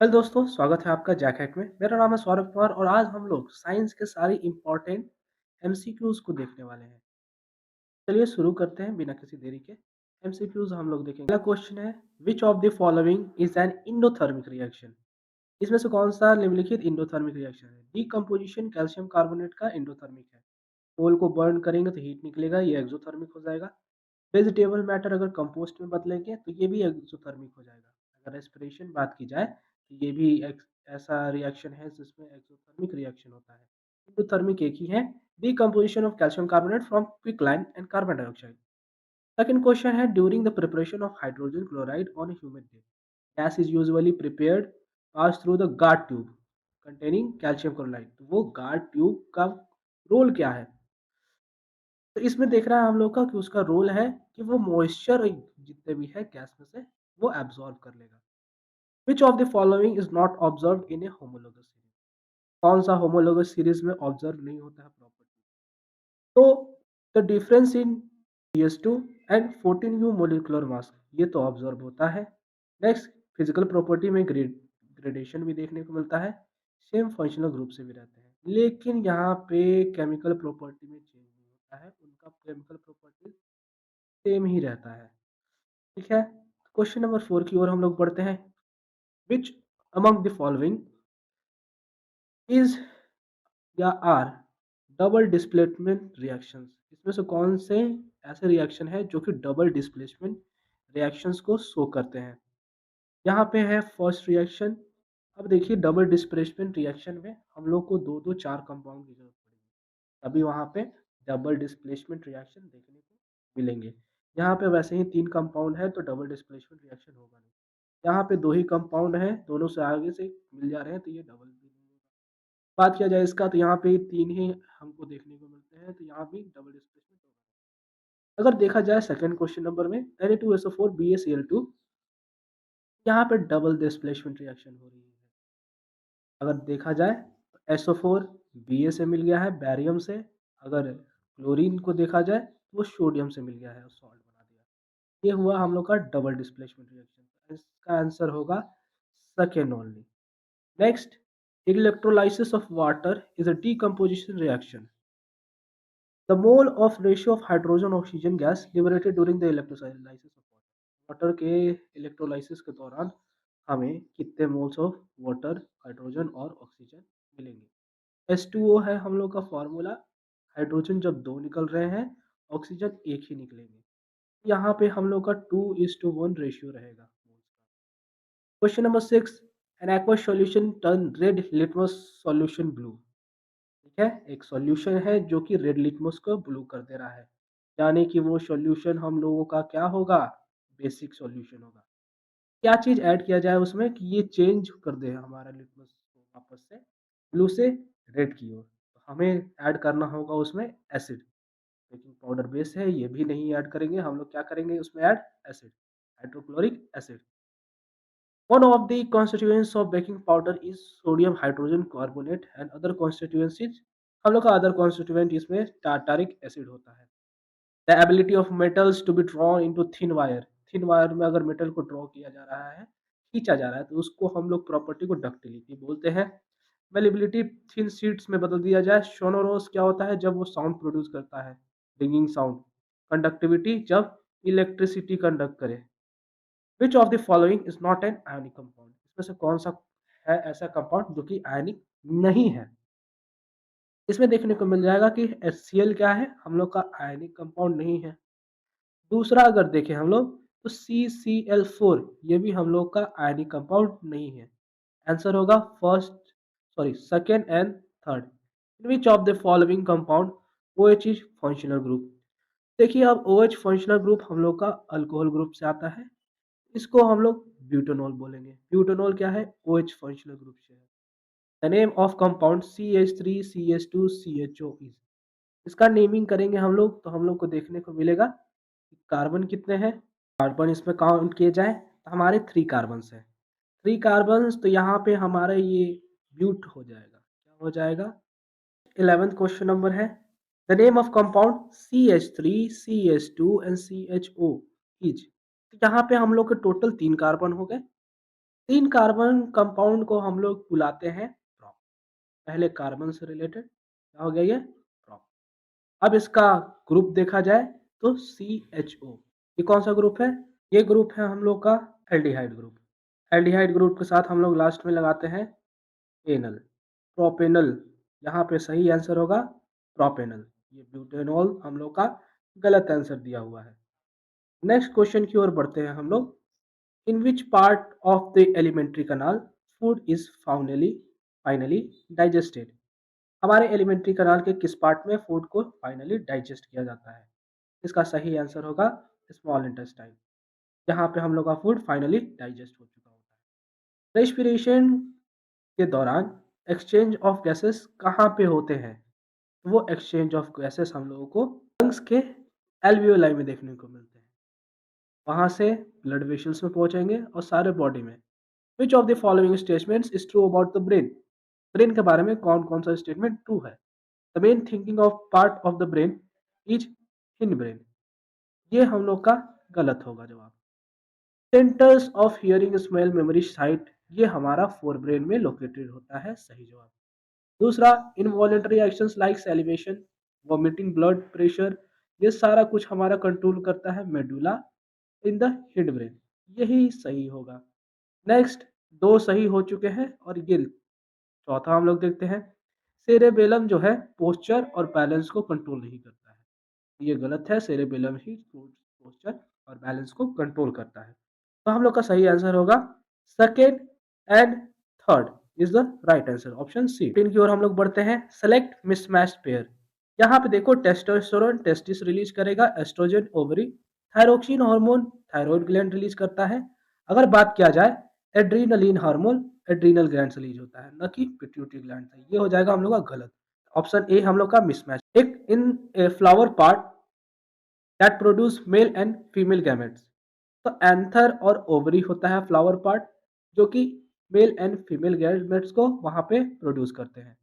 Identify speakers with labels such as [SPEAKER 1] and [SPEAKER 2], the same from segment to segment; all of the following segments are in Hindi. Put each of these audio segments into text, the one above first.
[SPEAKER 1] हेलो दोस्तों, स्वागत है आपका जैक हैक में। मेरा नाम है सौरभ कुमार और आज हम लोग साइंस के सारे इम्पोर्टेंट एमसीक्यूज को देखने वाले हैं। चलिए शुरू करते हैं बिना किसी देरी के। एमसीक्यूज हम लोग देखेंगे। पहला क्वेश्चन है, विच of the following is an endothermic reaction? इसमें से कौन सा निम्नलिखित इंडोथर्मिक रिएक्शन है? डीकम्पोजिशन कैल्शियम कार्बोनेट का इंडोथर्मिक है। कोल को बर्न करेंगे तो हीट निकलेगा, ये एक्सोथर्मिक हो जाएगा। वेजिटेबल मैटर अगर कंपोस्ट में बदलेंगे तो ये भी एक्सोथर्मिक हो जाएगा। अगर रेस्पिरेशन बात की जाए तो ये भी एक ऐसा रिएक्शन है जिसमें एक्सोथर्मिक रिएक्शन होता है। इंडोथर्मिक एक ही है, decomposition of calcium carbonate from quicklime and carbon dioxide. Second question है, during the preparation of hydrogen chloride on a humid day, gas is usually prepared pass through the guard tube containing calcium chloride. तो वो guard tube का रोल क्या है? तो इसमें देख रहा है हम लोग का कि उसका रोल है कि वो मॉइस्चर जितने भी है गैस में से वो एब्जॉर्ब कर लेगा। विच of the following is not observe in A homologous series? कौन सा होमोलोगस सीरीज में ऑब्जर्व नहीं होता है प्रॉपर्टी? तो the difference in PS2 and 14U molecular mass, ये तो ऑब्जर्व होता है। नेक्स्ट, फिजिकल प्रॉपर्टी में ग्रेडेशन भी देखने को मिलता है, सेम फंक्शनल ग्रुप से भी रहते हैं, लेकिन यहाँ पे केमिकल प्रॉपर्टी में चेंज नहीं होता है, उनका केमिकल प्रॉपर्टी सेम ही रहता है। ठीक है, क्वेश्चन नंबर 4 की ओर हम लोग बढ़ते हैं। Which among the following is या आर डबल डिस्प्लेसमेंट रिएक्शंस? इसमें से कौन से ऐसे रिएक्शन है जो कि डबल डिस्प्लेसमेंट रिएक्शंस को शो करते हैं? यहाँ पे है फर्स्ट रिएक्शन। अब देखिए, डबल डिस्प्लेसमेंट रिएक्शन में हम लोग को दो दो चार कंपाउंड की जरूरत पड़ेगी, तभी वहाँ पे डबल डिस्प्लेसमेंट रिएक्शन देखने को मिलेंगे। यहाँ पे वैसे ही तीन कंपाउंड है तो डबल डिस्प्लेसमेंट रिएक्शन होगा नहीं। यहाँ पे दो ही कंपाउंड है, दोनों से आगे से मिल जा रहे हैं तो ये डबल भी नहीं होगा। बात किया जाए इसका तो यहाँ पे तीन ही हमको देखने को मिलते हैं, तो यहाँ भी डबल डिस्प्लेसमेंट होगा। अगर देखा जाए सेकंड क्वेश्चन नंबर में, Na2SO4 BaCl2, यहाँ पे डबल डिस्प्लेसमेंट रिएक्शन हो रही है। अगर देखा जाए तो SO4 Ba से मिल गया है बैरियम से, अगर क्लोरीन को देखा जाए तो वो सोडियम से मिल गया है, सॉल्ट बना दिया। ये हुआ हम लोग का डबल डिस्प्लेसमेंट रिएक्शन। इसका आंसर होगा second only. Next, electrolysis of water is a decomposition reaction. The mole of ratio of hydrogen oxygen gas liberated during the electrolysis of water. Water के इलेक्ट्रोलाइसिस के दौरान हमें कितने मोल्स ऑफ वाटर, हाइड्रोजन और ऑक्सीजन मिलेंगे? H2O है हम लोग का फॉर्मूला। हाइड्रोजन जब दो निकल रहे हैं, ऑक्सीजन एक ही निकलेंगे। यहाँ पे हम लोग का 2:1 रेशियो रहेगा। Question number 6, an aqueous solution turn red litmus solution blue. ठीक है, एक सॉल्यूशन है जो कि रेड लिटमस को ब्लू कर दे रहा है, यानी कि वो सॉल्यूशन हम लोगों का क्या होगा? बेसिक सॉल्यूशन होगा। क्या चीज ऐड किया जाए उसमें कि ये चेंज कर दे हमारा लिटमस को वापस से ब्लू से रेड की ओर? तो हमें ऐड करना होगा उसमें एसिड। बेकिंग पाउडर बेस है, ये भी नहीं ऐड करेंगे हम लोग, क्या करेंगे उसमें add? Acid, hydrochloric acid. One of the constituents of baking powder is sodium hydrogen carbonate and other constituents is, हम लोग का अदर कॉन्स्टिट्यूएंट इसमें टार्टारिक एसिड होता है। The ability of metals to be drawn into thin wire, thin wire में अगर मेटल को ड्रॉ किया जा रहा है, खींचा जा रहा है, तो उसको हम लोग प्रॉपर्टी को डक्टिलिटी बोलते हैं। मेलिबिलिटी थिन शीट्स में बदल दिया जाए, सोनोरोस क्या होता है? जब वो साउंड प्रोड्यूस करता है, रिंगिंग साउंड। कंडक्टिविटी जब इलेक्ट्रिसिटी कंडक्ट करे। विच of the following is not an ionic compound? इसमें से कौन सा है ऐसा कंपाउंड जो कि आयनिक नहीं है? इसमें देखने को मिल जाएगा कि HCl क्या है, हम लोग का आयनिक कंपाउंड नहीं है। दूसरा अगर देखें हम लोग तो CCl4, ये भी हम लोग का आयनिक कंपाउंड नहीं है। आंसर होगा first, sorry second and third. In which of the following compound OH is functional group? देखिए, अब OH फंक्शनल ग्रुप हम लोग का अल्कोहल ग्रुप से आता है, इसको हम लोग ब्यूटानॉल बोलेंगे। ब्यूटानॉल क्या है? OH फंक्शनल ग्रुप से है। The name of compound CH3CH2CHO is, इसका नेमिंग करेंगे हम लोग तो हम लोग को देखने को मिलेगा कार्बन कितने हैं। कार्बन इसमें काउंट किए जाए तो हमारे 3 कार्बन है। 3 कार्बन, तो यहाँ पे हमारा ये ब्यूट हो जाएगा। क्या हो जाएगा? 11th क्वेश्चन नंबर है, the name of compound CH3CH2 and CHO is. तो यहाँ पे हम लोग के टोटल 3 कार्बन हो गए। 3 कार्बन कंपाउंड को हम लोग बुलाते हैं प्रॉप। पहले कार्बन से रिलेटेड क्या हो गया ये? प्रॉप। अब इसका ग्रुप देखा जाए तो CHO। ये कौन सा ग्रुप है? ये ग्रुप है हम लोग का एल्डिहाइड ग्रुप। एल्डिहाइड ग्रुप के साथ हम लोग लास्ट में लगाते हैं एनल, प्रोपेनल। यहाँ पे सही आंसर होगा प्रोपेनल। ये ब्यूटेनॉल हम लोग का गलत आंसर दिया हुआ है। नेक्स्ट क्वेश्चन की ओर बढ़ते हैं हम लोग। In which part of the alimentary canal food is finally digested? हमारे एलिमेंट्री कनाल के किस पार्ट में फूड को फाइनली डाइजेस्ट किया जाता है? इसका सही आंसर होगा स्मॉल इंटेस्टाइन, जहाँ पे हम लोग का फूड फाइनली डाइजेस्ट हो चुका होता है। रेस्पिरेशन के दौरान एक्सचेंज ऑफ गैसेस कहाँ पे होते हैं? वो एक्सचेंज ऑफ गैसेस हम लोगों को लंग्स के एल्वियोलाई में देखने को मिलते हैं। वहाँ से ब्लड वेसल्स में पहुंचेंगे और सारे बॉडी में। विच of the following statements is true about the brain? Brain के बारे में कौन कौन सा स्टेटमेंट ट्रू है? The main thinking of part of the brain is hind brain. ये हम लोग का गलत होगा जवाब। Centres of hearing smell memory site, ये हमारा फोर ब्रेन में लोकेटेड होता है, सही जवाब। दूसरा, involuntary actions like celebration, vomiting, blood pressure, ये सारा कुछ हमारा कंट्रोल करता है medulla in the hind brain. यही सही होगा। नेक्स्ट, दो सही हो चुके हैं और ये चौथा हम लोग देखते हैं। सेरेबेलम जो है पोस्चर और बैलेंस को कंट्रोल नहीं करता है। ये गलत है, सेरेबेलम ही पोस्चर और बैलेंस को कंट्रोल करता है। तो हम लोग का सही आंसर होगा second and third is the right answer, option C. इन की ओर हम लोग बढ़ते हैं। Select mismatch pair. यहाँ पे देखो, टेस्टोस्टेरोन टेस्टिस रिलीज करेगा, oestrogen ovary, thyroxine hormone thyroid gland release करता है। अगर बात किया जाए एड्रीनलिन हार्मोन, एड्रीनल ग्लैंड से रिलीज होता है, न कि पिट्यूटरी ग्लैंड से। ये हो जाएगा हम लोग का गलत। ऑप्शन ए हम लोग का मिसमैच। एक in flower part that produce male and female gametes. तो एंथर और ओवरी होता है फ्लावर पार्ट, जो कि मेल एंड फीमेल गैमेट्स को वहां पे प्रोड्यूस करते हैं।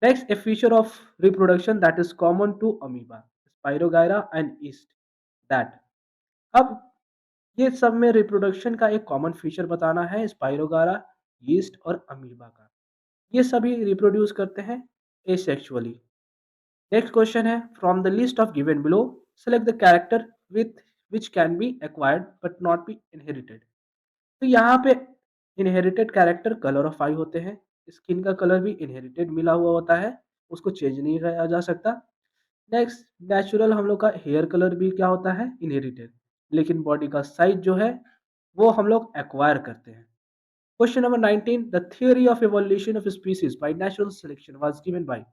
[SPEAKER 1] Next, a feature of reproduction that is common to amoeba, spirogyra and yeast, that. अब ये सब में रिप्रोडक्शन का एक कॉमन फीचर बताना है, स्पाइरोगायरा, यीस्ट और अमीबा का। ये सभी रिप्रोड्यूस करते हैं एसेक्सुअली। नेक्स्ट क्वेश्चन है, from the list of given below select the character with which can be acquired but not be inherited. तो यहाँ पे इनहेरिटेड कैरेक्टर कलर ऑफ आई होते हैं। स्किन का कलर भी इनहेरिटेड मिला हुआ होता है, उसको चेंज नहीं किया जा सकता। नेक्स्ट, नेचुरल हम लोग का हेयर कलर भी क्या होता है, इनहेरिटेड। लेकिन बॉडी का साइज जो है वो हम लोग एक्वायर करते हैं। Question number 19, the theory of evolution of species by natural selection was given by.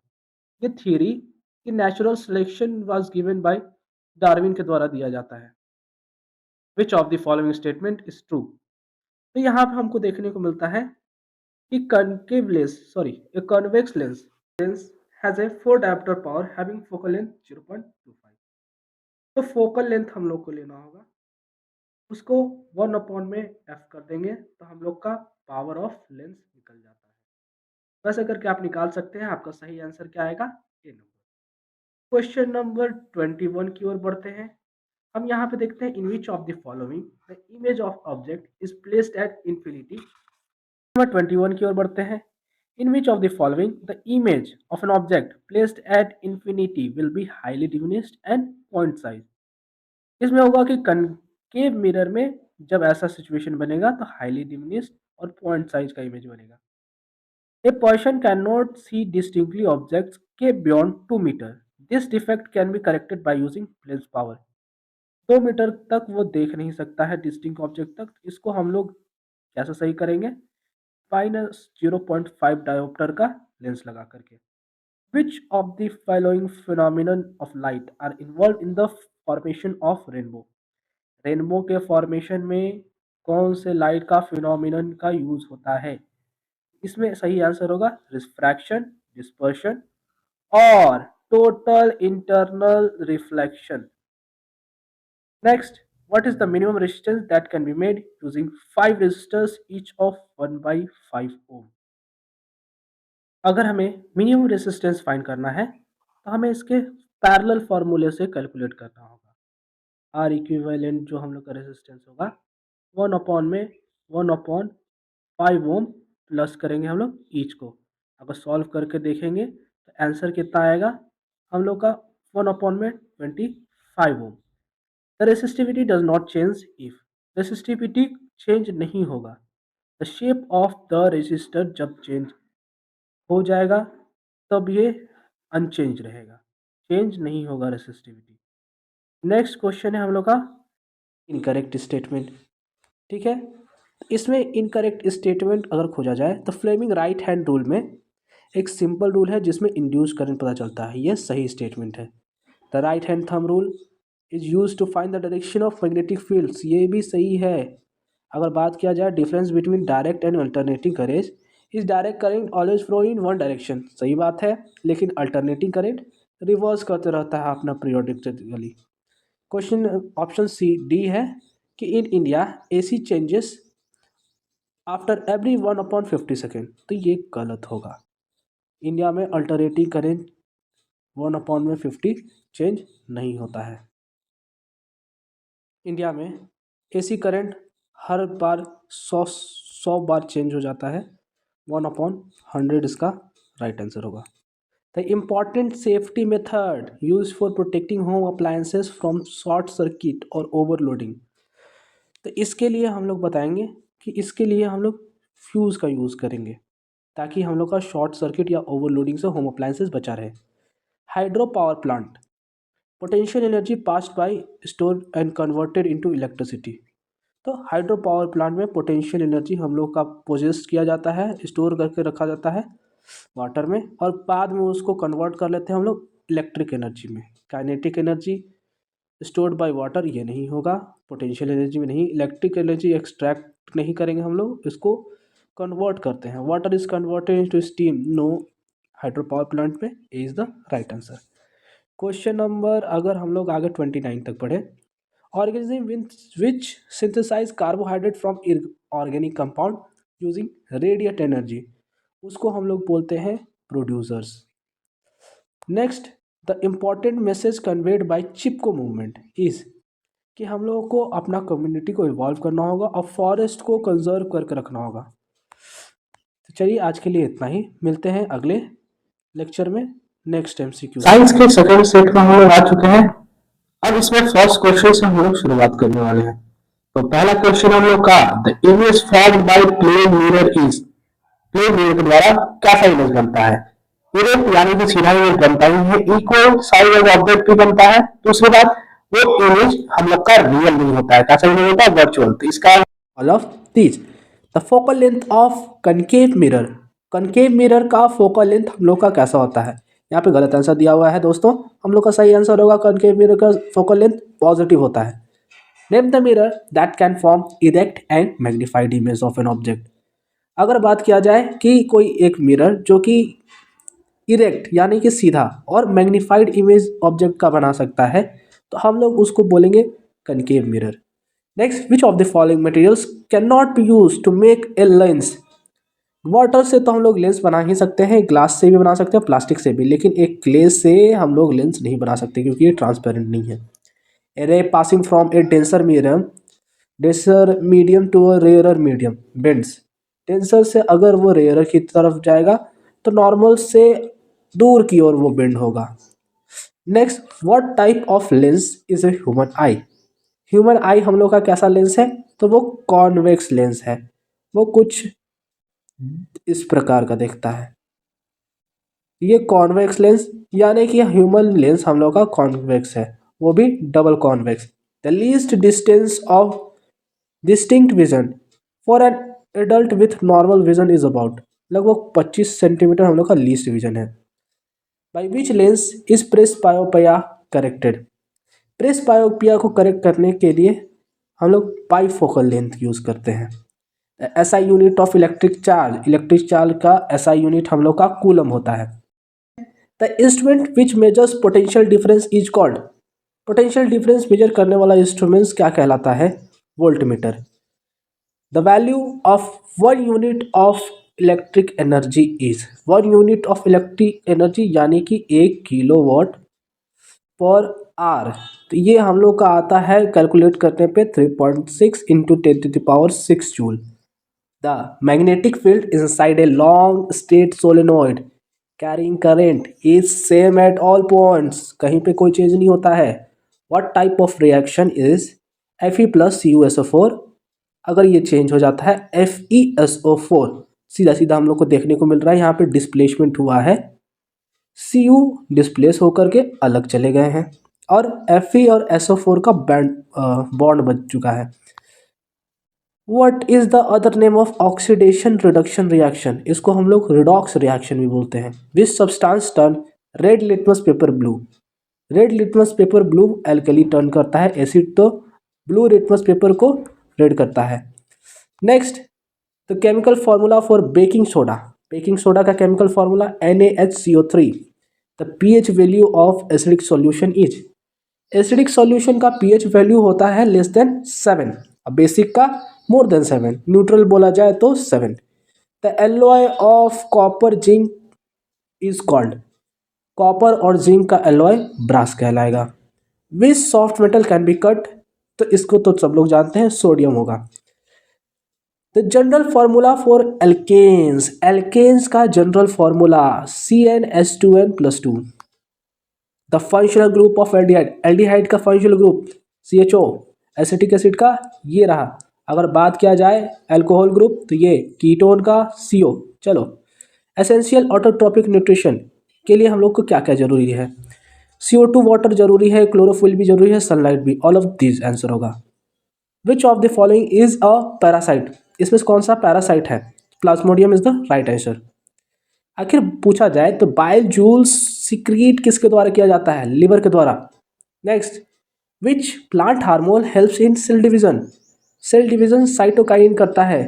[SPEAKER 1] ये थियोरी कि natural selection was given by Darwin के द्वारा दिया जाता है। विच of the following statement is true? तो यहाँ पे हमको देखने को मिलता है कि concave lens, sorry, a convex lens has a 4 diopter power having focal length 0.25। तो फोकल लेंथ हम लोग को लेना होगा, उसको 1 अपॉन में एफ कर देंगे तो हम लोग का पावर ऑफ लेंस निकल जाता है। वैसे करके आप निकाल सकते हैं। आपका सही आंसर क्या आएगा? ए नंबर। क्वेश्चन नंबर 21 की ओर बढ़ते हैं। हम यहाँ पे देखते हैं, in which of the following the image of object is placed at infinity. Number 21 की ओर बढ़ते हैं। In which of the following the image of an object placed at infinity will be highly diminished and point size? इसमें होगा कि कनकेव मिरर में जब ऐसा सिचुएशन बनेगा तो हाईली डिमिनिश्ड और पॉइंट साइज का इमेज बनेगा। A person cannot see distinctly objects kept beyond 2 metre. This defect can be corrected by using lens power। 2 metre तक वो देख नहीं सकता है डिस्टिंक्ट ऑब्जेक्ट तक। इसको हम लोग कैसे सही करेंगे? माइनस 0.5 डायोप्टर का लेंस लगा करके। Which of the following phenomenon of light are involved in the formation of rainbow? Rainbow के फॉर्मेशन में कौन से लाइट का फिनोमिनन का यूज होता है? इसमें सही आंसर होगा रिफ्रैक्शन, डिस्पर्शन और total internal reflection. Next, what is the minimum resistance that can be made using 5 resistors each of 1 by 5 ohm? अगर हमें मिनिमम रेसिस्टेंस फाइंड करना है तो हमें इसके पैरेलल फार्मूले से कैलकुलेट करना होगा। आर इक्विवेलेंट जो हम लोग का रेसिस्टेंस होगा 1 अपॉन में 1 अपॉन 5 ओम प्लस करेंगे हम लोग ईच को। अगर सॉल्व करके देखेंगे तो आंसर कितना आएगा हम लोग का 1 में 25 ohm. The resistivity does not change if resistivity change नहीं होगा। The shape of the resistor जब चेंज हो जाएगा तब ये अनचेंज रहेगा, चेंज नहीं होगा रेसिस्टिविटी। नेक्स्ट क्वेश्चन है हम लोग का इनकरेक्ट स्टेटमेंट। ठीक है, इसमें इनकरेक्ट स्टेटमेंट अगर खोजा जाए तो फ्लेमिंग राइट हैंड रूल में एक सिंपल रूल है जिसमें इंड्यूस करंट पता चलता है, यह सही स्टेटमेंट है। The right hand thumb rule is use to find the direction of magnetic fields, ये भी सही है। अगर बात किया जाए difference between direct and alternating current, is direct current always flow in one direction, सही बात है, लेकिन अल्टरनेटिंग करंट रिवर्स करते रहता है अपना periodically. Question option C D है कि in India AC changes after every 1/50 second, तो ये गलत होगा। इंडिया में अल्टरनेटिंग करेंट 1/50 चेंज नहीं होता है। इंडिया में एसी करंट हर बार 100 बार चेंज हो जाता है, 1/100 इसका राइट आंसर होगा। The important safety method use for protecting home appliances from short circuit और ओवरलोडिंग, तो इसके लिए हम लोग बताएंगे कि इसके लिए हम लोग फ्यूज़ का यूज़ करेंगे ताकि हम लोग का शॉर्ट सर्किट या ओवरलोडिंग से होम अप्लायंसेस बचा रहे। Hydro power plant potential energy passed by store and converted into electricity, तो हाइड्रो पावर प्लांट में पोटेंशियल एनर्जी हम लोग का पोजेस किया जाता है, स्टोर करके रखा जाता है वाटर में, और बाद में उसको कन्वर्ट कर लेते हैं हम लोग इलेक्ट्रिक एनर्जी में। Kinetic energy stored by water ये नहीं होगा, पोटेंशियल एनर्जी में नहीं, इलेक्ट्रिक एनर्जी एक्सट्रैक्ट नहीं करेंगे हम लोग, इसको कन्वर्ट करते हैं। Water is converted into steam, no, hydro power plant में A is the right answer. Question number अगर हम लोग आगे 29 तक पढ़े, organism which synthesise carbohydrate from organic compound using radiate energy, उसको हम लोग बोलते हैं producers. Next, the important message conveyed by Chipko movement is कि हम लोगों को अपना कम्युनिटी को इवॉल्व करना होगा और फॉरेस्ट को कंजर्व करके रखना होगा। तो चलिए आज के लिए इतना ही, मिलते हैं अगले लेक्चर में नेक्स्ट एमसीक्यू।
[SPEAKER 2] साइंस के सेकंड सेट में हम लोग आ चुके हैं। अब इसमें फर्स्ट क्वेश्चन से हम लोग शुरुआत करने वाले हैं। तो पहला क्वेश्चन हम लोग का, the image formed by plane mirror is, plane mirror के द्वारा कैसा इमेज बनता है? इरेक्ट यानी कि सीधा इमेज बनता ही है, इक्वल साइज ऑफ ऑब्जेक्ट भी बनता है। दूसरी बात, वो इमेज हम लोग का रियल नहीं होता है, कैसा इमेज होता है? वर्चुअल। तो इसका
[SPEAKER 1] all of these, the focal length of concave mirror, concave mirror का फोकल लेंथ हम लोग का कैसा होता है? यहाँ पे गलत आंसर दिया हुआ है दोस्तों, हम लोग का सही आंसर होगा कनकेव मिरर का फोकल लेंथ पॉजिटिव होता है। Name the mirror that can form erect and magnified image of an object. अगर बात किया जाए कि कोई एक मिरर जो कि इरेक्ट यानी कि सीधा और मैग्नीफाइड इमेज ऑब्जेक्ट का बना सकता है, तो हम लोग उसको बोलेंगे concave mirror. Next, which of the following materials can not be use to make a lens? Water से तो हम लोग लेंस बना ही सकते हैं, ग्लास से भी बना सकते हैं, प्लास्टिक से भी, लेकिन एक क्ले से हम लोग लेंस नहीं बना सकते क्योंकि ये ट्रांसपेरेंट नहीं है। A ray passing from a denser medium to a rarer medium bends, denser से अगर वो रेयरर की तरफ जाएगा तो नॉर्मल से दूर की ओर वो बेंड होगा। Next, what type of lens is a human I? Human आई हम लोग का कैसा लेंस है? तो वो कॉन्वेक्स लेंस है, वो कुछ इस प्रकार का दिखता है। ये कॉन्वेक्स लेंस यानी कि ह्यूमन लेंस हम लोग का कॉन्वेक्स है, वो भी double convex. The least distance of distinct vision for an adult with normal vision is about, लगभग 25 सेंटीमीटर हम लोग का लीस्ट विजन है। By which lens is presbyopia corrected? Presbyopia को करेक्ट करने के लिए हम लोग बाईफोकल लेंथ यूज करते हैं। SI unit of electric charge का एसआई यूनिट हम लोग का कूलम होता है। The instrument which measures potential difference is called, potential difference measure करने वाला इंस्ट्रूमेंट क्या कहलाता है? Voltmeter. The value of 1 unit of electric energy is, 1 unit of electric energy यानी कि 1 किलोवाट पर आर, तो ये हम लोग का आता है कैलकुलेट करने पे 3.6 × 10⁶ joule. The magnetic field inside a long straight solenoid carrying current is same at all points, कहीं पे कोई चेंज नहीं होता है। What type of reaction is Fe plus CuSO4, अगर ये चेंज हो जाता है FeSO4, सीधा सीधा हम लोग को देखने को मिल रहा है यहाँ पे डिस्प्लेसमेंट हुआ है, Cu डिस्प्लेस होकर के अलग चले गए हैं और Fe और SO4 का बॉन्ड बन चुका है। What is the other name of oxidation reduction reaction? इसको हम लोग redox reaction भी बोलते हैं। Which substance turn red litmus paper blue? Red litmus paper blue alkali turn करता है एसिड, तो ब्लू लिटमस पेपर को रेड करता है। Next, the chemical formula for baking soda. Baking soda का chemical formula NaHCO3। The pH value of acidic solution is, acidic solution का pH वैल्यू होता है लेस देन 7, बेसिक का मोर देन 7, न्यूट्रल बोला जाए तो 7। The alloy of copper zinc is called, copper और जिंक का एलॉय ब्रास कहलाएगा। Which soft metal can be cut, तो इसको तो सब लोग जानते हैं, सोडियम होगा। The general formula for alkanes, alkanes का general formula CnH2n+2। The functional group of aldehyde, aldehyde का functional group CHO, acetic acid का ये रहा। अगर बात किया जाए अल्कोहल ग्रुप तो ये कीटोन का CO। चलो, एसेंशियल ऑटोट्रॉपिक न्यूट्रिशन के लिए हम लोग को क्या क्या जरूरी है? CO2 वाटर जरूरी है, क्लोरोफिल भी जरूरी है, सनलाइट भी, ऑल ऑफ दिस आंसर होगा। विच of the following is a parasite, इसमें कौन सा पैरासाइट है? Plasmodium is the right answer. आखिर पूछा जाए तो बाइल जूल्स सिक्रीट किसके द्वारा किया जाता है? लिवर के द्वारा। Next, which plant hormone helps in cell division, cell division cytokinin करता है।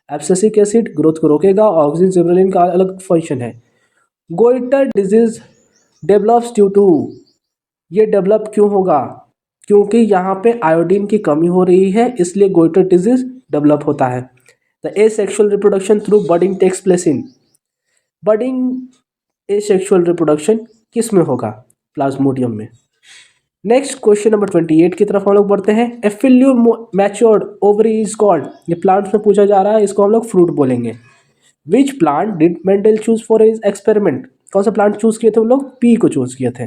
[SPEAKER 1] एब्सिसिक एसिड ग्रोथ को रोकेगा, ऑक्सीजन जिबरेलिन का अलग फंक्शन है। Goitre disease develops due to, ये डेवलप क्यों होगा? क्योंकि यहाँ पे आयोडीन की कमी हो रही है, इसलिए गोइटर डिजीज डेवलप होता है। The asexual reproduction through budding takes place in, budding asexual reproduction किस में होगा? प्लाज्मोडियम में। नेक्स्ट क्वेश्चन नंबर 28 की तरफ हम लोग बढ़ते हैं। A fully matured ovary is called, ये प्लांट्स में पूछा जा रहा है, इसको हम लोग फ्रूट बोलेंगे। Which plant did Mendel choose for his experiment, कौन सा प्लांट चूज किए थे वो लोग? पी को चूज किए थे।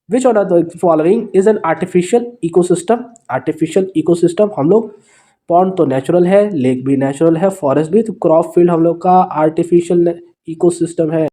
[SPEAKER 1] विच of the following is an artificial ecosystem, artificial ecosystem हम लोग, पॉन्ड तो नेचुरल है, लेक भी नेचुरल है, फॉरेस्ट भी, तो क्रॉप फील्ड हम लोग का आर्टिफिशियल इकोसिस्टम है।